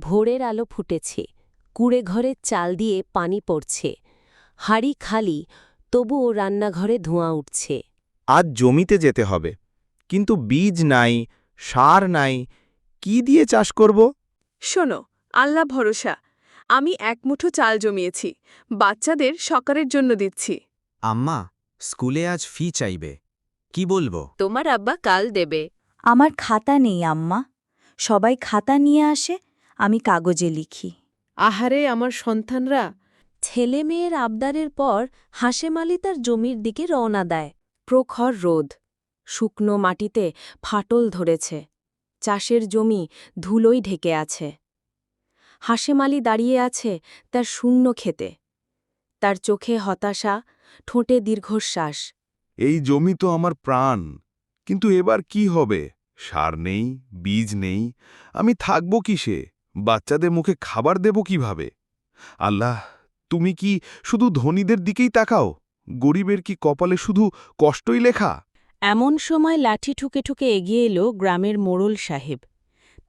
ভোরের আলো ফুটেছে, কুঁড়ে ঘরের চাল দিয়ে পানি পড়ছে। হাঁড়ি খালি, তবুও রান্নাঘরে ধোঁয়া উঠছে। আজ জমিতে যেতে হবে, কিন্তু বীজ নাই, সার নাই, কি দিয়ে চাষ করব? শোনো, আল্লাহ ভরসা। আমি এক মুঠো চাল জমিয়েছি, বাচ্চাদের সকারের জন্য দিচ্ছি। আম্মা, স্কুলে আজ ফি চাইবে। কি বলবো? তোমার আব্বা কাল দেবে। আমার খাতা নেই আম্মা, সবাই খাতা নিয়ে আসে, আমি কাগজে লিখি। আহারে আমার সন্তানরা। ছেলে মেয়ের আবদারের পর হাশেম আলী তার জমির দিকে রওনা দেয়। প্রখর রোদ, শুকনো মাটিতে ফাটল ধরেছে, চাষের জমি ধুলোয় ঢেকে আছে। হাশেম আলী দাঁড়িয়ে আছে তার শূন্য ক্ষেতে, তার চোখে হতাশা, ঠোঁটে দীর্ঘশ্বাস। এই জমি তো আমার প্রাণ, কিন্তু এবার কি হবে? সার নেই, বীজ নেই, আমি থাকব কিসে? বাচ্চাদের মুখে খাবার দেব কিভাবে? আল্লাহ, তুমি কি শুধু ধনীদের দিকেই তাকাও? গরিবের কি কপালে শুধু কষ্টই লেখা? এমন সময় লাঠি ঠুকে ঠুকে এগিয়ে এলো গ্রামের মোড়ল সাহেব।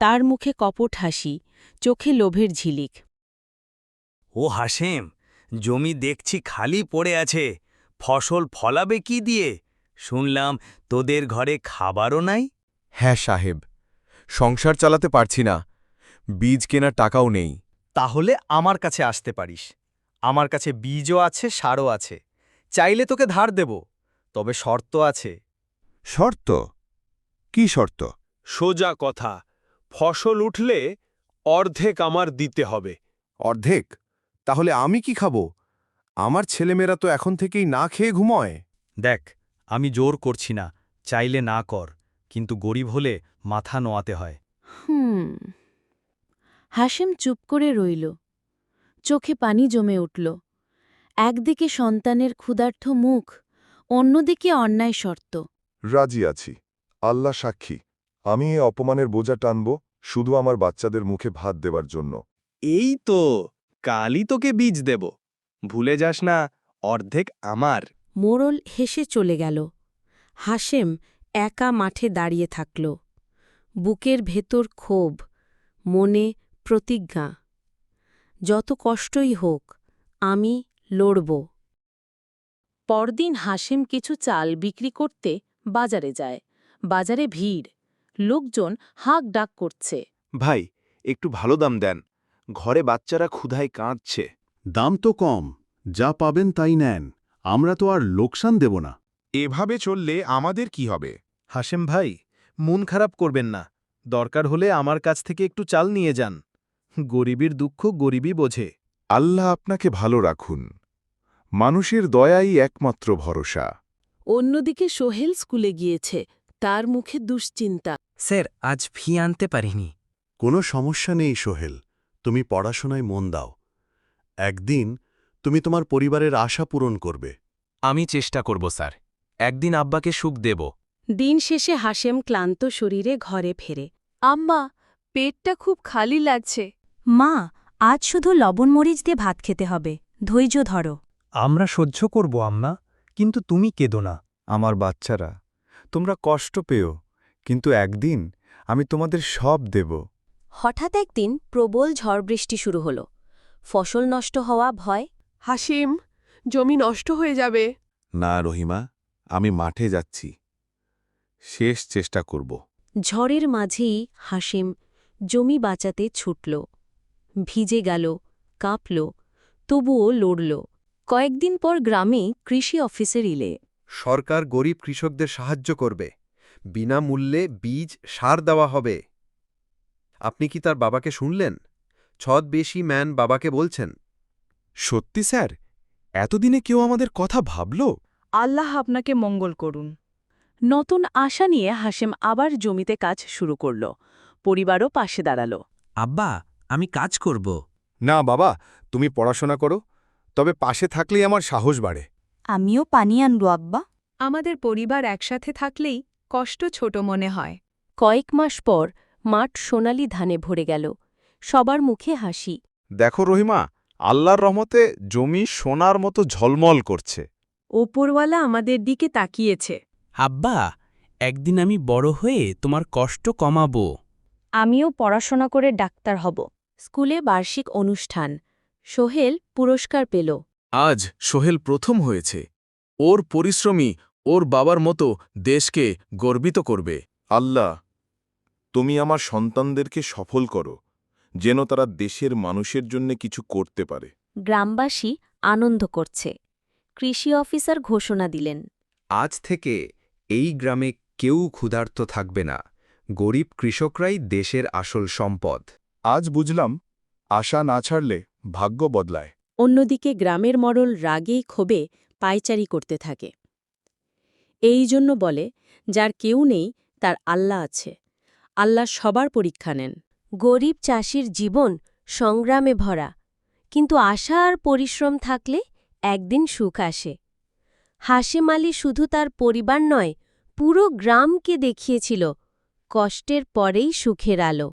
তার মুখে কপট হাসি, চোখে লোভের ঝিলিক। ও হাশেম, জমি দেখছি খালি পড়ে আছে, ফসল ফলাবে কি দিয়ে? শুনলাম তোদের ঘরে খাবারও নাই। হ্যাঁ সাহেব, সংসার চালাতে পারছি না, বীজ কেনার টাকাও নেই। তাহলে আমার কাছে আসতে পারিস, আমার কাছে বীজও আছে, সারও আছে, চাইলে তোকে ধার দেব, তবে শর্ত আছে। শর্ত? কি শর্ত? সোজা কথা, ফসল উঠলে অর্ধেক আমার দিতে হবে। অর্ধেক? তাহলে আমি কি খাবো? আমার ছেলেমেয়েরা তো এখন থেকেই না খেয়ে ঘুমোয়। দেখ, আমি জোর করছি না, চাইলে না কর, কিন্তু গরিব হলে মাথা নোয়াতে হয়। হাশেম চুপ করে রইল, চোখে পানি জমে উঠল। একদিকে সন্তানের ক্ষুধার্ত মুখ, অন্যদিকে অন্যায় শর্ত। রাজি আছি, আল্লাহ সাক্ষী, আমি এ অপমানের বোঝা টানব শুধু আমার বাচ্চাদের মুখে ভাত দেবার জন্য। এই তো, কালই তোকে বীজ দেব, ভুলে যাস না, অর্ধেক আমার। মোড়ল হেসে চলে গেল। হাশেম একা মাঠে দাঁড়িয়ে থাকল, বুকের ভেতর ক্ষোভ, মনে প্রতিজ্ঞা, যত কষ্টই হোক আমি লড়ব। পরদিন হাশেম কিছু চাল বিক্রি করতে বাজারে যায়। বাজারে ভিড়, লোকজন হাঁক ডাক করছে। ভাই, একটু ভালো দাম দেন, ঘরে বাচ্চারা ক্ষুধায় কাঁদছে। দাম তো কম, যা পাবেন তাই নেন, আমরা তো আর লোকসান দেব না। এভাবে চললে আমাদের কি হবে? হাশেম ভাই, মন খারাপ করবেন না, দরকার হলে আমার কাছ থেকে একটু চাল নিয়ে যান। গরিবের দুঃখ গরিবই বোঝে। আল্লাহ আপনাকে ভালো রাখুন, মানুষের দয়াই একমাত্র ভরসা। অন্যদিকে সোহেল স্কুলে গিয়েছে, তার মুখে দুশ্চিন্তা। স্যার, আজ ফি আনতে পারিনি। কোনো সমস্যা নেই সোহেল, তুমি পড়াশোনায় মন দাও। একদিন তুমি তোমার পরিবারের আশা পূরণ করবে। আমি চেষ্টা করব স্যার, একদিন আব্বাকে সুখ দেব। দিন শেষে হাশেম ক্লান্ত শরীরে ঘরে ফেরে। আম্মা, পেটটা খুব খালি লাগছে। মা, আজ শুধু লবণ মরিচ দিয়ে ভাত খেতে হবে, ধৈর্য ধরো। আমরা সহ্য করব আম্মা, কিন্তু তুমি কেঁদো না। আমার বাচ্চারা, তোমরা কষ্ট পেও, কিন্তু একদিন আমি তোমাদের সব দেব। হঠাৎ একদিন প্রবল ঝড় বৃষ্টি শুরু হল। ফসল নষ্ট হওয়া ভয়। হাসিম, জমি নষ্ট হয়ে যাবে। না রহিমা, আমি মাঠে যাচ্ছি, শেষ চেষ্টা করব। ঝড়ের মাঝেই হাশেম জমি বাঁচাতে ছুটল। ভিজে গেল, কাঁপল, তবুও লড়ল। কয়েকদিন পর গ্রামে কৃষি অফিসের ইলে। সরকার গরিব কৃষকদের সাহায্য করবে, বিনামূল্যে বীজ সার দেওয়া হবে। আপনি কি তার বাবাকে শুনলেন? ছদ্মবেশী ম্যান বাবাকে বলছেন। সত্যি স্যার, এতদিনে কেউ আমাদের কথা ভাবল? আল্লাহ আপনাকে মঙ্গল করুন। নতুন আশা নিয়ে হাশেম আবার জমিতে কাজ শুরু করল। পরিবারও পাশে দাঁড়াল। আব্বা, আমি কাজ করব। না বাবা, তুমি পড়াশোনা করো, তবে পাশে থাকলেই আমার সাহস বাড়ে। আমিও পানি আনবো আব্বা। আমাদের পরিবার একসাথে থাকলেই কষ্ট ছোট মনে হয়। কয়েক মাস পর মাঠ সোনালি ধানে ভরে গেল, সবার মুখে হাসি। দেখো রহিমা, আল্লাহর রহমতে জমি সোনার মতো ঝলমল করছে। ওপরওয়ালা আমাদের দিকে তাকিয়েছে। আব্বা, একদিন আমি বড় হয়ে তোমার কষ্ট কমাবো। আমিও পড়াশোনা করে ডাক্তার হব, স্কুলে বার্ষিক অনুষ্ঠান সোহেল পুরস্কার পেল। আজ সোহেল প্রথম হয়েছে। ওর পরিশ্রমী ওর বাবার মতো দেশকে গর্বিত করবে। আল্লাহ, তুমি আমার সন্তানদেরকে সফল করো, যেন তারা দেশের মানুষের জন্য কিছু করতে পারে। গ্রামবাসী আনন্দ করছে। কৃষি অফিসার ঘোষণা দিলেন, আজ থেকে এই গ্রামে কেউ ক্ষুধার্ত থাকবে না। গরিব কৃষকরাই দেশের আসল সম্পদ। আজ বুঝলাম, আশা না ছাড়লে ভাগ্য বদলায়। অন্যদিকে গ্রামের মরল রাগেই ক্ষোভে পায়চারি করতে থাকে। এই জন্য বলে, যার কেউ নেই তার আল্লাহ আছে। আল্লাহ সবার পরীক্ষা নেন। গরিব চাষির জীবন সংগ্রামে ভরা, কিন্তু আশা আর পরিশ্রম থাকলে একদিন সুখ আসে। হাশেম আলী শুধু তার পরিবার নয়, পুরো গ্রামকে দেখিয়েছিল কষ্টের পরেই সুখের আলো।